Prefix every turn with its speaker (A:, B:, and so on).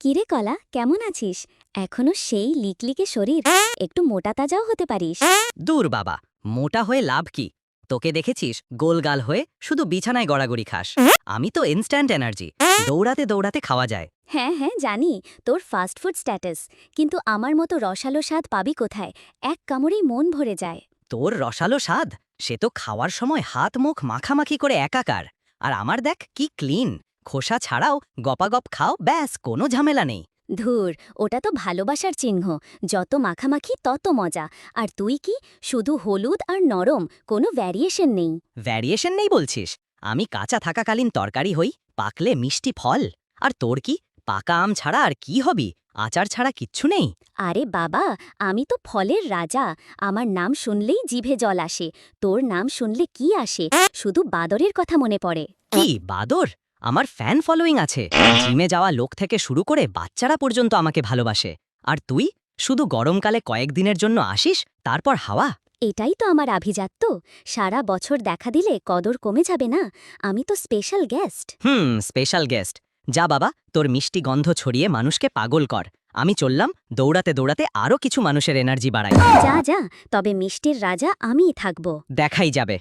A: কিরে কলা, কেমন আছিস? এখনো সেই লিকলিকে শরীর, একটু মোটা তাজাও হতে পারিস।
B: দূর বাবা, মোটা হয়ে লাভ কি? তোকে দেখেছিস গোলগাল হয়ে শুধু বিছানায় গড়াগড়ি খাস। আমি তো ইনস্ট্যান্ট এনার্জি, দৌড়াতে দৌড়াতে খাওয়া যায়।
A: হ্যাঁ হ্যাঁ জানি তোর ফাস্ট ফুড স্ট্যাটাস, কিন্তু আমার মতো রসালো স্বাদ পাবি কোথায়? এক কামড়েই মন ভরে যায়।
B: তোর রসালো স্বাদ, সে তো খাওয়ার সময় হাত মুখ মাখামাখি করে একাকার। আর আমার দেখ কি ক্লিন, খোসা ছাড়াও গপাগপ খাও, ব্যাস কোনো ঝামেলা নেই।
A: ধুর, ওটা তো ভালোবাসার চিহ্ন। যত মাখামাখি তত মজা। আর তুই কি, শুধু হলুদ আর নরম, কোনো ভ্যারিয়েশন নেই।
B: ভ্যারিয়েশন নেই বলছিস? আমি কাঁচা থাকাকালীন তরকারি হই, পাকলে মিষ্টি ফল। আর তোর কি, পাকা আম ছাড়া আর কি হবি? আচার ছাড়া কিচ্ছু নেই?
A: আরে বাবা, আমি তো ফলের রাজা। আমার নাম শুনলেই জিভে জল আসে। তোর নাম শুনলে কি আসে? শুধু বাদরের কথা মনে পড়ে।
B: কি বাদর? আমার ফ্যান ফলোয়িং আছে, জিমে যাওয়া লোক থেকে শুরু করে বাচ্চারা পর্যন্ত আমাকে ভালোবাসে। আর তুই শুধু গরমকালে কয়েকদিনের জন্য আসিস, তারপর হাওয়া।
A: এটাই তো আমার আভিজাত্য। সারা বছর দেখা দিলে কদর কমে যাবে না। আমি তো স্পেশাল গেস্ট।
B: Special guest. যা বাবা, তোর মিষ্টি গন্ধ ছড়িয়ে মানুষকে পাগল কর। আমি চললাম, দৌড়াতে দৌড়াতে আরও কিছু মানুষের এনার্জি বাড়াই।
A: যা যা, তবে মিষ্টির রাজা আমিই থাকব।
B: দেখাই যাবে।